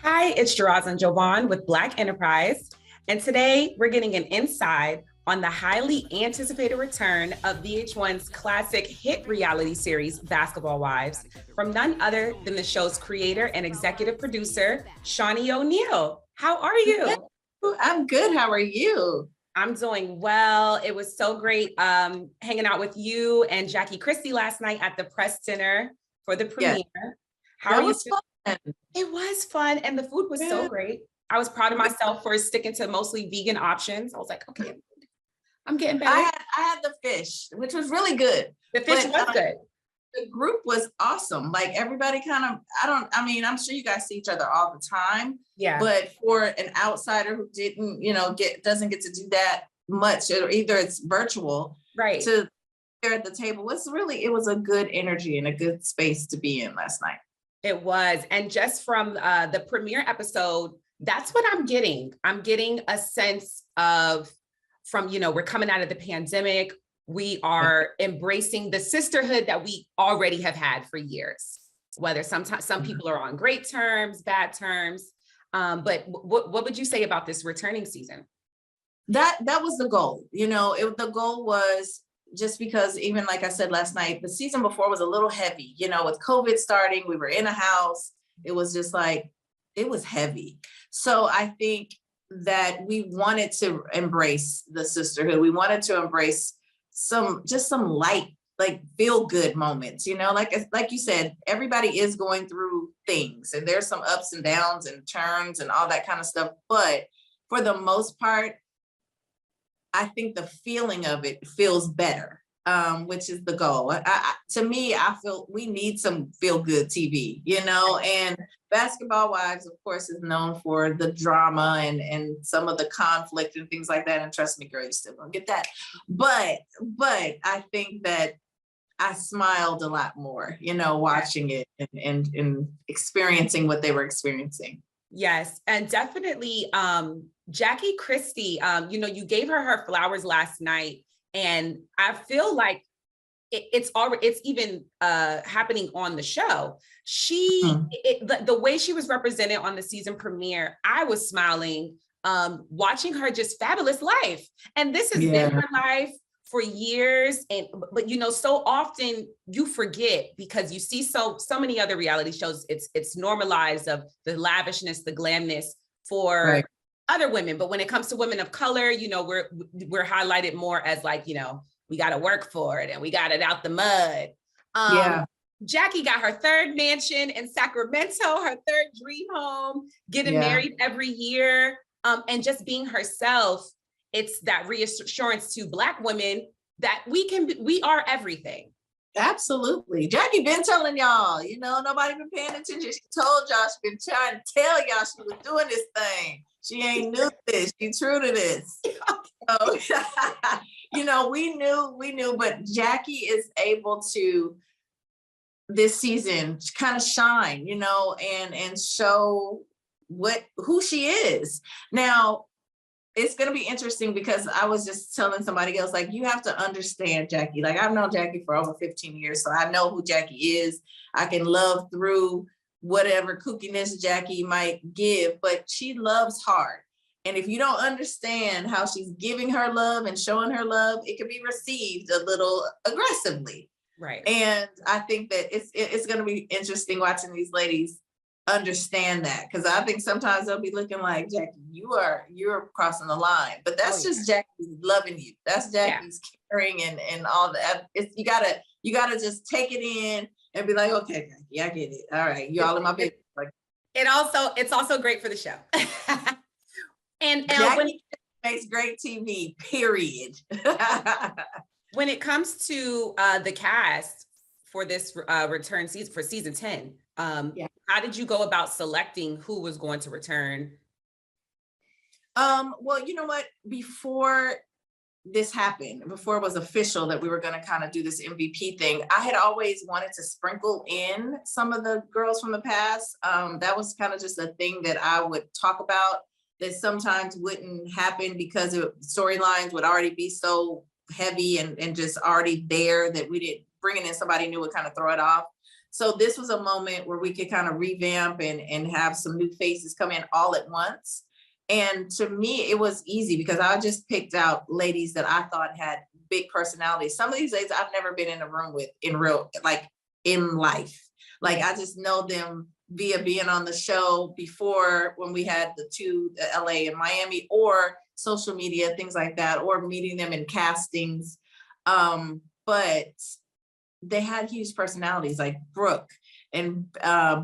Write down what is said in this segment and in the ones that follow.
Hi, it's Shiraz and Jovan with Black Enterprise, and today we're getting an inside on the highly anticipated return of VH1's classic hit reality series, Basketball Wives, from none other than the show's creator and executive producer, Shaunie O'Neal. How are you? I'm good. How are you? I'm doing well. It was so great hanging out with you and Jackie Christie last night at the press dinner for the Yeah, premiere. How are that you? was fun. It was fun and the food was so Yeah. great. I was proud of myself for sticking to mostly vegan options. I was like, okay, I'm getting I better. had I had the fish, which was really good. The fish But was good. the group was awesome. Like everybody kind of, I mean, I'm sure you guys see each other all the time, Yeah, but for an outsider who didn't, doesn't get to do that much, or either it's virtual right. to there at the table, it was a good energy and a good space to be in last night. It was. And just from the premiere episode, that's what I'm getting. I'm getting a sense of we're coming out of the pandemic. We are embracing the sisterhood that we already have had for years, whether sometimes some people are on great terms, bad terms. But what would you say about this returning season? That was the goal. The goal was just because, even like I said last night, the season before was a little heavy, with COVID starting, we were in a house. It was just like, it was heavy. So I think that we wanted to embrace the sisterhood. We wanted to embrace some light, like feel good moments, like you said, everybody is going through things and there's some ups and downs and turns and all that kind of stuff. But for the most part, I think the feeling of it feels better, which is the goal. To me, I feel we need some feel good TV, and Basketball Wives, of course, is known for the drama and some of the conflict and things like that. And trust me, girl, you still gonna get that. But I think that I smiled a lot more, watching it and experiencing what they were experiencing. Yes, and definitely Jackie Christie, you gave her flowers last night, and I feel like it's even happening on the show. The way she was represented on the season premiere, I was smiling, watching her just fabulous life. And this has been her life for years. But so often you forget because you see so many other reality shows, it's normalized of the lavishness, the glamness for other women. But when it comes to women of color, we're highlighted more as like, we got to work for it and we got it out the mud. Jackie got her third mansion in Sacramento, her third dream home, getting married every year, and just being herself. It's that reassurance to Black women that we are everything. Absolutely. Jackie been telling y'all, nobody been paying attention. She told y'all, she been trying to tell y'all she was doing this thing. She ain't new to this. She true to this. So, we knew, but Jackie is able to this season kind of shine, and show who she is. Now, it's going to be interesting because I was just telling somebody else, like, you have to understand Jackie. Like, I've known Jackie for over 15 years, so I know who Jackie is. I can love through whatever kookiness Jackie might give, but she loves hard. And if you don't understand how she's giving her love and showing her love, it can be received a little aggressively. Right. And I think that it's going to be interesting watching these ladies understand that, because I think sometimes they'll be looking like, Jackie, you're crossing the line, but that's just Jackie loving you. That's Jackie's caring and all that. You gotta just take it in and be like, okay, Jackie, I get it. All right, you all in my business. Like, it's also great for the show. and Jackie makes great TV. Period. When it comes to the cast for this return season for season 10. How did you go about selecting who was going to return? Well, you know what? Before this happened, before it was official that we were going to kind of do this MVP thing, I had always wanted to sprinkle in some of the girls from the past. That was kind of just a thing that I would talk about that sometimes wouldn't happen because storylines would already be so heavy and just already there that we didn't bringing in somebody new would kind of throw it off. So this was a moment where we could kind of revamp and have some new faces come in all at once. And to me, it was easy because I just picked out ladies that I thought had big personalities. Some of these ladies I've never been in a room with in real, like in life. Like I just know them via being on the show before when we had the two, the LA and Miami, or social media, things like that, or meeting them in castings. But they had huge personalities like Brooke and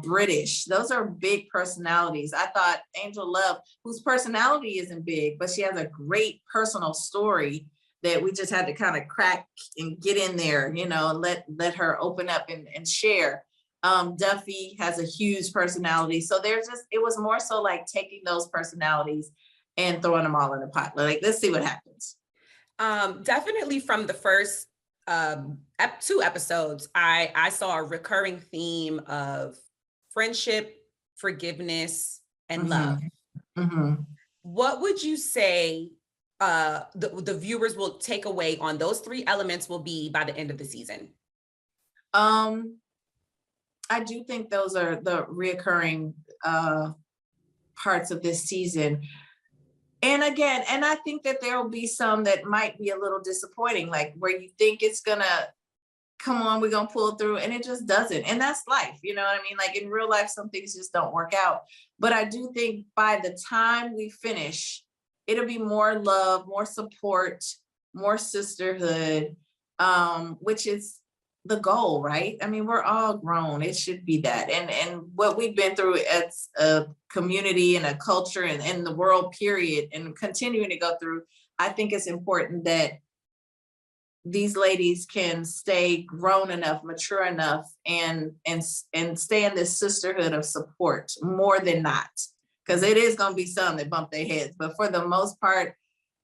British. Those are big personalities. I thought Angel Love, whose personality isn't big, but she has a great personal story that we just had to kind of crack and get in there, you know, and let her open up and share. Duffy has a huge personality. So there's just, it was more so like taking those personalities and throwing them all in a pot. Like, let's see what happens. Definitely from the first 2 episodes, I saw a recurring theme of friendship, forgiveness, and love. What would you say the viewers will take away on those 3 elements will be by the end of the season? I do think those are the reoccurring parts of this season. And again, and I think that there will be some that might be a little disappointing, like where you think it's gonna, come on, we're gonna pull through, and it just doesn't. And that's life, you know what I mean? Like in real life, some things just don't work out. But I do think by the time we finish, it'll be more love, more support, more sisterhood, which is the goal, right? I mean, we're all grown. It should be that. And what we've been through as a community and a culture and in the world, period, and continuing to go through, I think it's important that these ladies can stay grown enough, mature enough, and stay in this sisterhood of support more than not. Because it is going to be some that bump their heads. But for the most part,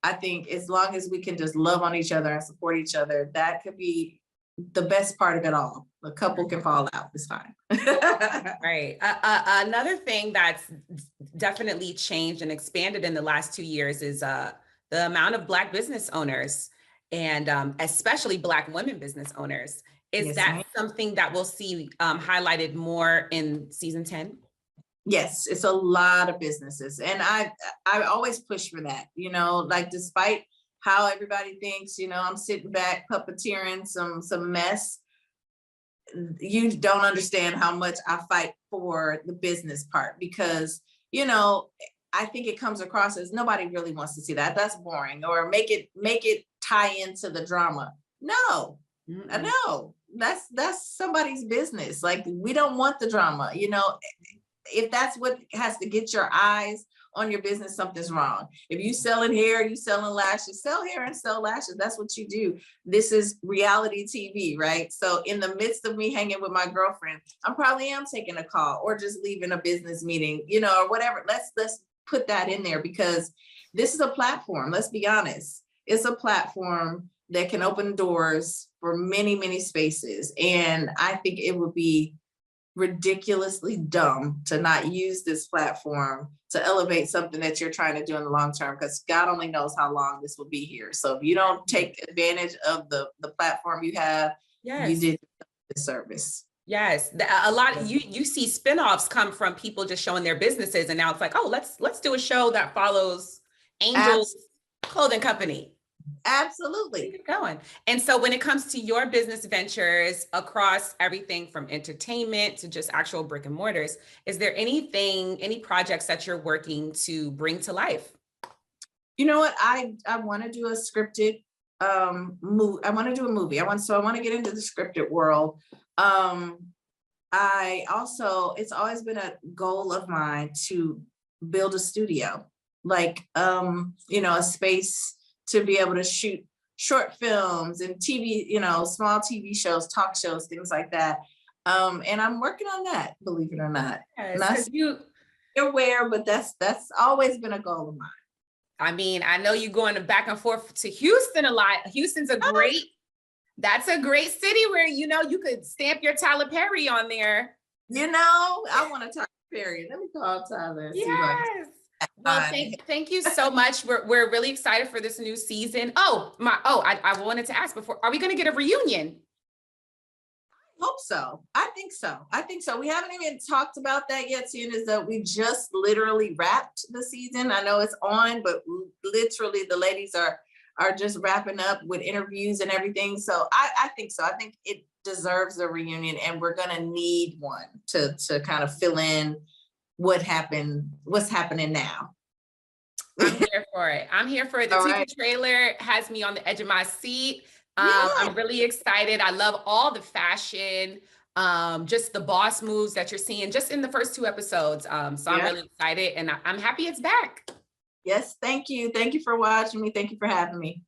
I think as long as we can just love on each other and support each other, that could be the best part of it all. A couple can fall out, it's fine. Right. Another thing that's definitely changed and expanded in the last 2 years is the amount of Black business owners, and especially Black women business owners. Is Yes, that ma'am. something that we'll see highlighted more in season 10? Yes, it's a lot of businesses. And I always push for that, you know, like despite how everybody thinks, you know, I'm sitting back puppeteering some mess. You don't understand how much I fight for the business part, because, you know, I think it comes across as nobody really wants to see that. That's boring, or make it tie into the drama. No, no, that's somebody's business. Like, we don't want the drama, you know. If that's what has to get your eyes on your business, something's wrong. If you selling hair, you selling lashes, sell hair and sell lashes. That's what you do. This is reality TV, right? So in the midst of me hanging with my girlfriend, I probably am taking a call or just leaving a business meeting, you know, or whatever. Let's put that in there, because this is a platform. Let's be honest. It's a platform that can open doors for many, many spaces. And I think it would be ridiculously dumb to not use this platform to elevate something that you're trying to do in the long term, because God only knows how long this will be here. So if you don't take advantage of the platform you have, Yes. You did a disservice. Yes, a lot. You see spinoffs come from people just showing their businesses, and now it's like, oh, let's do a show that follows Angel's clothing company. Absolutely. Keep going. And so when it comes to your business ventures across everything from entertainment to just actual brick and mortars, is there any projects that you're working to bring to life? You know what? I want to do a scripted movie. I want to do a movie. I want to get into the scripted world. It's always been a goal of mine to build a studio, like, you know, a space to be able to shoot short films and TV, you know, small TV shows, talk shows, things like that. And I'm working on that, believe it or not. Yes, you're aware, but that's always been a goal of mine. I mean, I know you're going back and forth to Houston a lot. Houston's that's a great city where, you know, you could stamp your Tyler Perry on there. You know, I want to Tyler Perry. Let me call Tyler. Yes. Well, thank you so much. We're really excited for this new season. I wanted to ask before, are we going to get a reunion? Hope so. I think so. I think so. We haven't even talked about that yet, seeing as that we just literally wrapped the season. I know it's on, but literally the ladies are just wrapping up with interviews and everything. So I think so. I think it deserves a reunion, and we're gonna need one to kind of fill in what's happening now. I'm here for it. I'm here for it. The All teaser right. trailer has me on the edge of my seat. Yeah. I'm really excited. I love all the fashion, just the boss moves that you're seeing just in the first 2 episodes. So I'm Yeah. really excited, and I'm happy it's back. Yes. Thank you. Thank you for watching me. Thank you for having me.